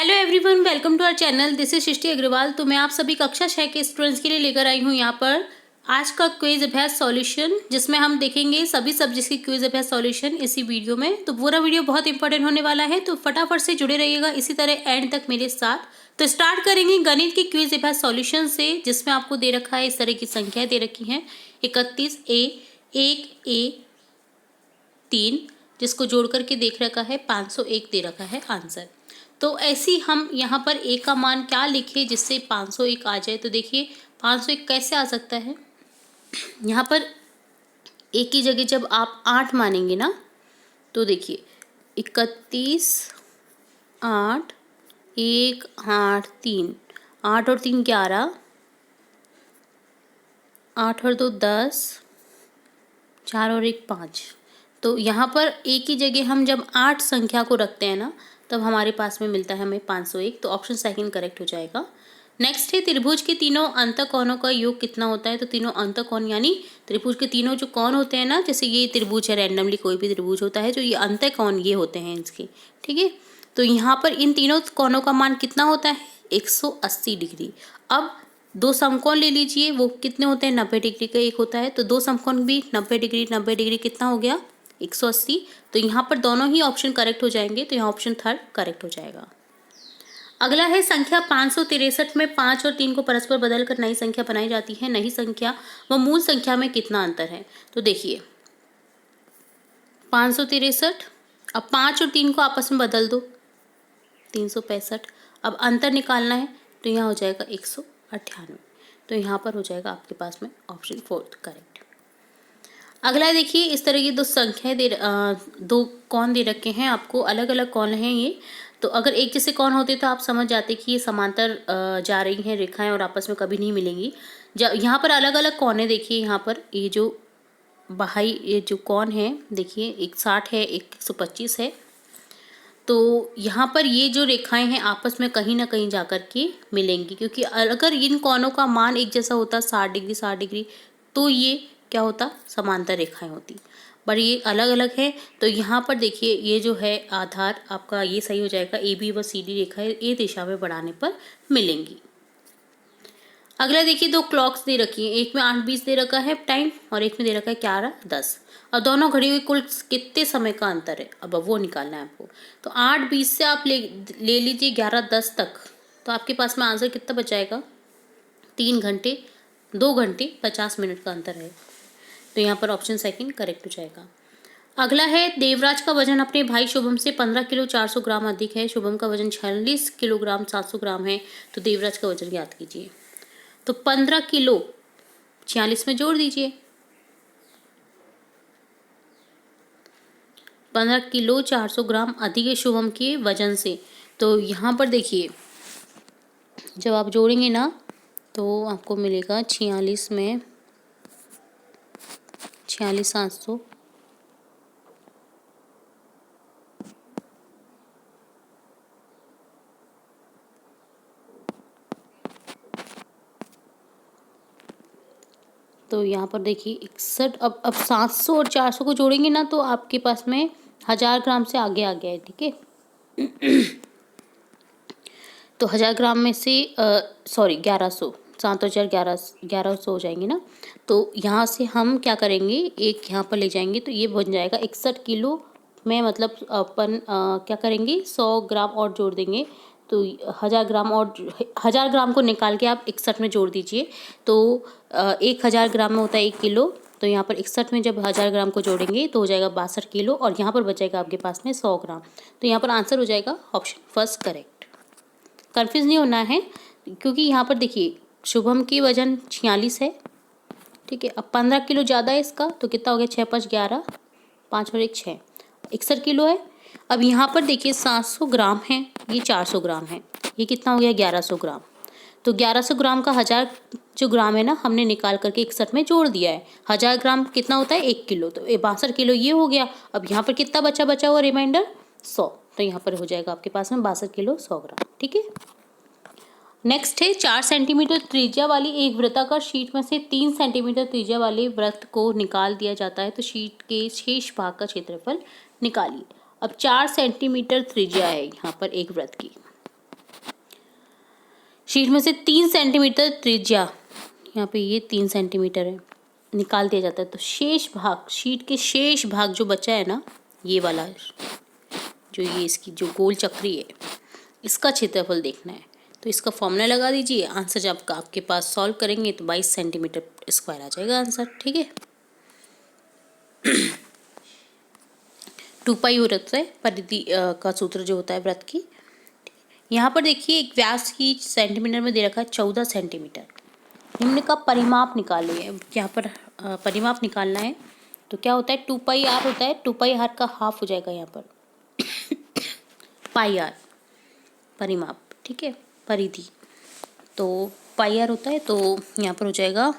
Hello everyone, welcome to our channel. This is Srishti Agarwal. तो मैं आप सभी कक्षा 6 के स्टूडेंट्स के लिए लेकर आई हूँ यहाँ पर आज का क्विज अभ्यास सॉल्यूशन, जिसमें हम देखेंगे सभी सब्जेक्ट्स की क्विज अभ्यास सॉल्यूशन इसी वीडियो में। तो पूरा वीडियो बहुत इंपॉर्टेंट होने वाला है, तो फटाफट से जुड़े रहिएगा इसी तरह एंड तक मेरे साथ। तो स्टार्ट करेंगे गणित की क्विज अभ्यास सॉल्यूशन से, जिसमें आपको दे रखा है इस तरह की संख्याएं दे रखी हैं 31 A 1 A 3, जिसको जोड़ करके देख रखा है 501 दे रखा है आंसर। तो ऐसी हम यहाँ पर ए का मान क्या लिखे जिससे 501 आ जाए। तो देखिए 501 कैसे आ सकता है। यहाँ पर ए की जगह जब आप 8 मानेंगे ना, तो देखिए 31 8 1 8 3, 8 और 3 11, 8 और 2 10, 4 और 1 5। तो यहाँ पर ए की जगह हम जब 8 संख्या को रखते हैं ना, तब हमारे पास में मिलता है हमें 501। तो ऑप्शन सेकंड करेक्ट हो जाएगा। नेक्स्ट है त्रिभुज के तीनों अंतःकोणों का योग कितना होता है। तो तीनों अंतःकोण यानी त्रिभुज के तीनों जो कोण होते हैं ना, जैसे ये त्रिभुज है, रैंडमली कोई भी त्रिभुज होता है, जो ये अंतःकोण ये होते हैं इसके, ठीक है। तो यहाँ पर इन तीनों कोणों का मान कितना होता है 180 डिग्री। अब दो समकोण ले लीजिए, वो कितने होते हैं 90 डिग्री का एक होता है। तो दो समकोण भी 90 डिग्री 90 डिग्री कितना हो गया 180। तो यहाँ पर दोनों ही ऑप्शन करेक्ट हो जाएंगे, तो यहाँ ऑप्शन थर्ड करेक्ट हो जाएगा। अगला है संख्या 563 में 5 और 3 को परस्पर बदलकर नई संख्या बनाई जाती है। नई संख्या व मूल संख्या में कितना अंतर है। तो देखिए 563, अब 5 और 3 को आपस में बदल दो 365। अब अंतर निकालना है, तो यहाँ हो जाएगा 198। तो यहाँ पर हो जाएगा आपके पास में ऑप्शन फोर्थ करेक्ट। अगला देखिए इस तरह की दो संख्याएं दो कोण दे रखे हैं आपको, अलग अलग कोण हैं ये। तो अगर एक जैसे कोण होते तो आप समझ जाते कि ये समांतर जा रही हैं रेखाएं और आपस में कभी नहीं मिलेंगी। जब यहाँ पर अलग अलग कोण देखिए, यहाँ पर ये जो बाहरी ये जो कोण है देखिए, एक 60 है, एक 125 है। तो यहाँ पर ये जो रेखाएं हैं आपस में कहीं ना कहीं जाकर के मिलेंगी, क्योंकि अगर इन कोणों का मान एक जैसा होता 60 डिग्री 60 डिग्री, तो ये क्या होता समांतर रेखाएं होती, पर ये अलग अलग है। तो यहाँ पर देखिए ये जो है आधार आपका ये सही हो जाएगा, ए बी व सी डी रेखाएं ये दिशा में बढ़ाने पर मिलेंगी। अगला देखिए दो क्लॉक्स दे रखी हैं, एक में 8:20 दे रखा है टाइम और एक में दे रखा है 11:10। और दोनों घड़ी हुई कुल कितने समय का अंतर है, अब वो निकालना है आपको। तो 8:20 से आप ले लीजिए 11:10 तक, तो आपके पास में आंसर कितना बचाएगा 3 घंटे 2 घंटे 50 मिनट का अंतर है। तो यहाँ पर ऑप्शन सेकंड करेक्ट हो जाएगा। अगला है देवराज का वजन अपने भाई शुभम से 15 किलो 400 ग्राम अधिक है। शुभम का वजन 46 किलोग्राम 700 ग्राम है। तो देवराज का वजन याद कीजिए। तो 15 किलो 46 में जोड़ दीजिए, 15 किलो 400 ग्राम अधिक है शुभम के वजन से। तो यहाँ पर देखिए जब आप जोड़ेंगे ना, तो आपको मिलेगा 46 में 46,700, तो यहाँ पर देखिए 61। अब 700 और 400 को जोड़ेंगे ना, तो आपके पास में 1000 ग्राम से आगे आ गया है, ठीक है। तो 1000 ग्राम में से सॉरी 1100, 7 और 4 1100 हो जाएंगे ना। तो यहाँ से हम क्या करेंगे, एक यहाँ पर ले जाएंगे, तो ये बन जाएगा 61 किलो में, मतलब अपन क्या करेंगे 100 ग्राम और जोड़ देंगे। तो 1000 ग्राम और 1000 ग्राम को निकाल के आप 61 में जोड़ दीजिए। तो 1000 ग्राम में होता है 1 किलो। तो यहाँ पर 61 में जब 1000 ग्राम को जोड़ेंगे तो हो जाएगा 62 किलो, और यहाँ पर बचेगा आपके पास में 100 ग्राम। तो यहाँ पर आंसर हो जाएगा ऑप्शन फर्स्ट करेक्ट। कन्फ्यूज़ नहीं होना है, क्योंकि यहाँ पर देखिए शुभम की वजन 46 है, ठीक है। अब 15 किलो ज़्यादा है इसका, तो कितना हो गया 6 5 11, 5 और 1 6, 61 किलो है। अब यहाँ पर देखिए 700 ग्राम है, ये 400 ग्राम है, ये कितना हो गया 1100 ग्राम। तो 1100 ग्राम का 1000 जो ग्राम है ना, हमने निकाल करके 61 में जोड़ दिया है। 1000 ग्राम कितना होता है 1 किलो, तो 62 किलो ये हो गया। अब यहाँ पर कितना बचा हुआ रिमाइंडर 100, तो यहाँ पर हो जाएगा आपके पास में 62 किलो 100 ग्राम, ठीक है। नेक्स्ट है 4 सेंटीमीटर त्रिज्या वाली एक वृत्ताकार शीट में से 3 सेंटीमीटर त्रिज्या वाले वृत्त को निकाल दिया जाता है, तो शीट के शेष भाग का क्षेत्रफल निकालिए। अब 4 सेंटीमीटर त्रिज्या है यहाँ पर एक वृत्त की, शीट में से 3 सेंटीमीटर त्रिज्या, यहाँ पे ये 3 सेंटीमीटर है, निकाल दिया जाता है। तो शेष भाग, शीट के शेष भाग जो बचा है ना, ये वाला जो ये इसकी जो गोल चक्री है, इसका क्षेत्रफल देखना है। तो इसका फॉर्मूला लगा दीजिए। आंसर जब आपके पास सॉल्व करेंगे तो 22 सेंटीमीटर स्क्वायर आ जाएगा आंसर। ठीक है, 2 पाई वृत्त है, परिधि का सूत्र जो होता है वृत्त की। यहाँ पर देखिए एक व्यास की सेंटीमीटर में दे रखा है 14 सेंटीमीटर। निम्न का परिमाप निकालिए। यहाँ पर परिमाप निकालना है तो क्या होता है, 2 पाई आर होता है, 2 पाई आर का हाफ हो जाएगा यहाँ पर पाई आर परिमाप। ठीक है, परिधि तो पाई आर होता है, तो यहाँ पर हो जाएगा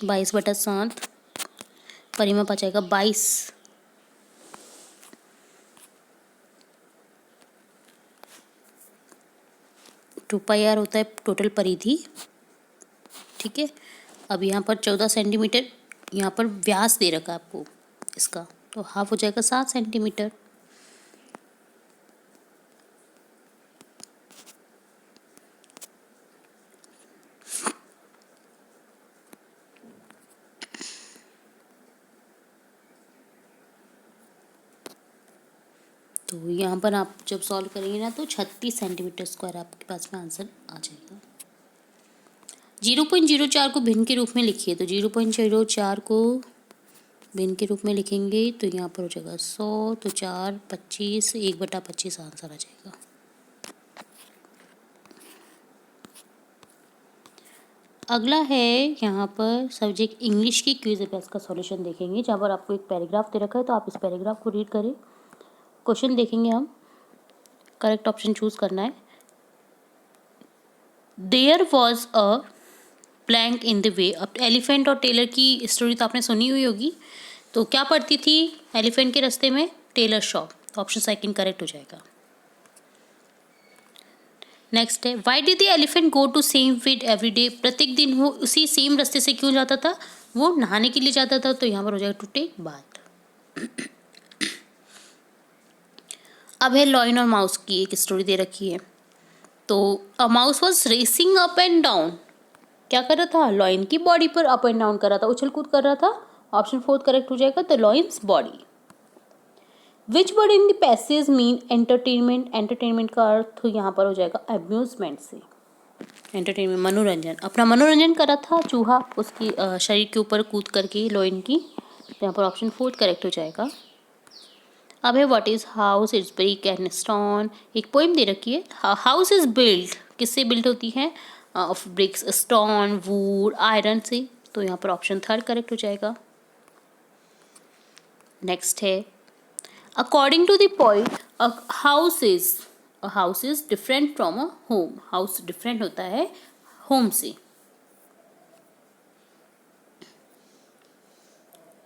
22/7, परिमाप आ जाएगा 22। टू पाई आर होता है टोटल परिधि। ठीक है, अब यहाँ पर 14 सेंटीमीटर, यहाँ पर व्यास दे रखा है आपको इसका, तो हाफ हो जाएगा 7 सेंटीमीटर। तो यहाँ पर आप जब सॉल्व करेंगे ना तो 36 सेंटीमीटर स्क्वायर आपके पास में आंसर आ जाएगा। 0.04 को भिन्न के रूप में लिखिए। तो 0.04 को भिन्न के रूप में लिखेंगे तो यहाँ पर हो जाएगा 100, तो 4 25, 1/25 आंसर आ जाएगा। अगला है यहाँ पर सब्जेक्ट इंग्लिश की क्विज अभ्यास का सॉल्यूशन देखेंगे, जहाँ पर आपको एक पैराग्राफ दे रखा है, तो आप इस पैराग्राफ को रीड करें। क्वेश्चन देखेंगे हम, करेक्ट ऑप्शन चूज करना है। There was a blank in the way. अब एलिफेंट और टेलर की स्टोरी तो आपने सुनी हुई होगी, तो क्या पड़ती थी एलिफेंट के रास्ते में? Tailor shop. तो ऑप्शन सेकंड करेक्ट हो जाएगा। नेक्स्ट है, why did the elephant go to same field every day. प्रत्येक दिन वो उसी सेम रास्ते से क्यों जाता था? वो नहाने के लिए जाता था, तो यहाँ पर हो जाएगा टू टेक बाथ। अब है लॉयन और माउस की एक स्टोरी दे रखी है। तो a mouse was racing up and down. क्या कर रहा था? लॉयन की बॉडी पर अप एंड डाउन कर रहा था, उछल कूद कर रहा था। ऑप्शन फोर्थ करेक्ट हो जाएगा, तो lions body. Which word in the passage mean entertainment. Entertainment का अर्थ यहाँ पर हो जाएगा अम्यूजमेंट से। एंटरटेनमेंट मनोरंजन, अपना मनोरंजन कर रहा था चूहा उसकी शरीर के ऊपर कूद करके लॉयन की। यहाँ पर ऑप्शन फोर्थ करेक्ट हो जाएगा। अब है what is house, it's brick and stone. एक पोइम दे रखी है। हाउस इज बिल्ड, किससे बिल्ड होती है? Of BRICS, stone, would, iron से। तो यहाँ पर ऑप्शन थर्ड करेक्ट हो जाएगा। नेक्स्ट है, according to the poet a house is different from a home. House different होता है होम से।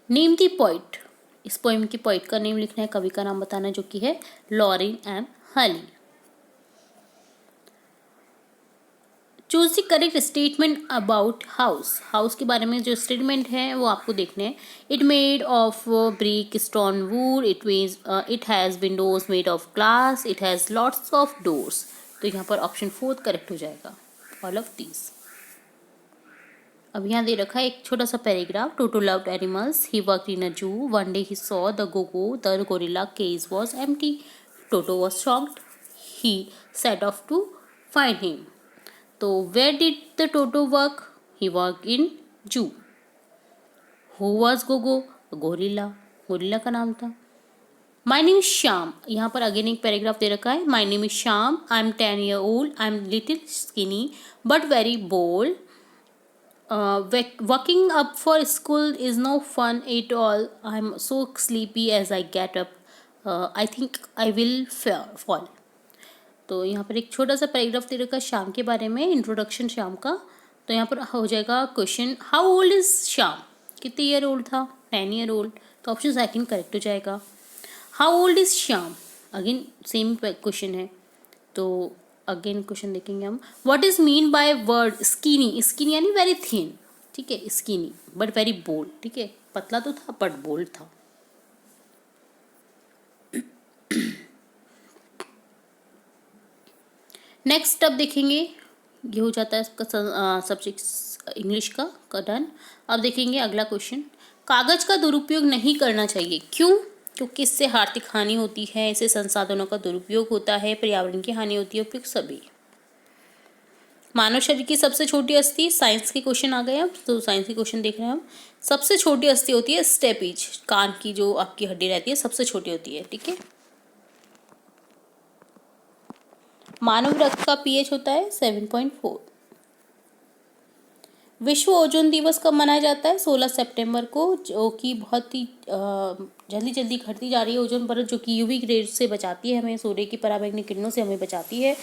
Name the poet. इस पोइम की पोइट का नेम लिखना है, कवि का नाम बताना है, जो कि है लॉरेन एम हली। Choose the correct statement about house. House के बारे में जो स्टेटमेंट है वो आपको देखने हैं। It made of brick, stone, would, it has Windows made of glass, it has lots of doors. तो यहाँ पर ऑप्शन फोर्थ करेक्ट हो जाएगा, ऑल ऑफ दीज। अब यहाँ दे रखा है एक छोटा सा paragraph. Toto loved animals, he worked in a zoo, one day he saw the gorilla cage was empty. Toto was shocked, he set off to find him. तो where did the Toto work? He work in zoo. Who was Gogo? Gorilla, gorilla का नाम था। माई name is Shyam, यहाँ पर again एक paragraph दे रखा है। My name is Shyam, I am 10 year old, I am little skinny but very bold. Waking up for school is no fun at all. I'm so sleepy as I get up. I think I will fall. तो यहाँ पर एक छोटा सा paragraph दे रखा है श्याम के बारे में, इंट्रोडक्शन श्याम का। तो यहाँ पर हो जाएगा question, how old is Shyam? कितने ईयर ओल्ड था? 10 year old। तो ऑप्शन सेकंड करेक्ट हो जाएगा। How old is Shyam, again same question है। तो अगेन क्वेश्चन देखेंगे हम, what is mean by word skinny. Skinny यानी वेरी थिन, ठीक है, स्किनी बट वेरी बोल्ड। ठीक है, पतला तो था बट बोल्ड था। नेक्स्ट अब देखेंगे, ये हो जाता है इसका सब्जेक्ट इंग्लिश का डन। अब देखेंगे अगला क्वेश्चन, कागज का दुरुपयोग नहीं करना चाहिए, क्यों? क्योंकि इससे आर्थिक हानि होती है, इससे संसाधनों का दुरुपयोग होता है, पर्यावरण की हानि होती है, उपयुक्त सभी। मानव शरीर की सबसे छोटी अस्थि, साइंस के क्वेश्चन आ गए अब, तो साइंस के क्वेश्चन देख रहे हैं हम। सबसे छोटी अस्थि होती है स्टेपीज, कान की जो आपकी हड्डी रहती है सबसे छोटी होती है, ठीक है। मानव रक्त का पीएच होता है 7.4। विश्व ओजोन दिवस कब मनाया जाता है? 16 सितंबर को, जो कि बहुत ही जल्दी जल्दी घटती जा रही है ओजोन परत, जो कि यूवी रेज से बचाती है हमें, सूर्य की पराबैंगनी किरणों से हमें बचाती है।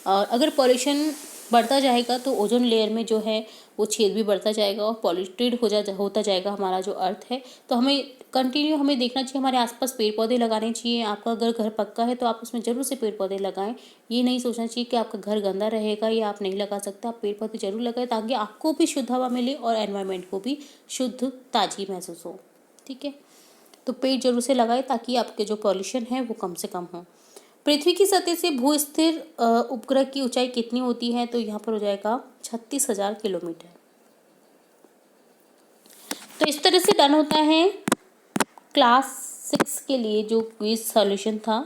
और अगर पॉल्यूशन बढ़ता जाएगा तो ओजोन लेयर में जो है वो छेद भी बढ़ता जाएगा और पॉल्यूटेड होता जाएगा हमारा जो अर्थ है। तो हमें कंटिन्यू हमें देखना चाहिए, हमारे आसपास पेड़ पौधे लगाने चाहिए। आपका अगर घर पक्का है तो आप उसमें ज़रूर से पेड़ पौधे लगाएं। ये नहीं सोचना चाहिए कि आपका घर गंदा रहेगा या आप नहीं लगा सकते, आप पेड़ पौधे जरूर लगाएं ताकि आपको भी शुद्ध हवा मिले और एनवायरनमेंट को भी शुद्ध ताजगी महसूस हो, ठीक है। तो पेड़ जरूर से लगाएं ताकि आपके जो पॉल्यूशन है वो कम से कम हो। पृथ्वी की सतह से भू स्थिर उपग्रह की ऊंचाई कितनी होती है? तो यहाँ पर हो जाएगा 36,000 किलोमीटर। तो इस तरह से डन होता है क्लास 6 के लिए जो क्विज सॉल्यूशन था।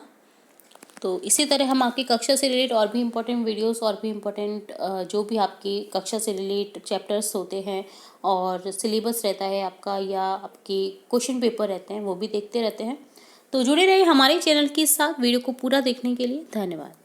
तो इसी तरह हम आपकी कक्षा से रिलेटेड और भी इम्पोर्टेंट वीडियोस और भी इम्पोर्टेंट जो भी आपकी कक्षा से रिलेटेड चैप्टर्स होते हैं और सिलेबस रहता है आपका या आपके क्वेश्चन पेपर रहते हैं वो भी देखते रहते हैं। तो जुड़े रहिए हमारे चैनल के साथ। वीडियो को पूरा देखने के लिए धन्यवाद।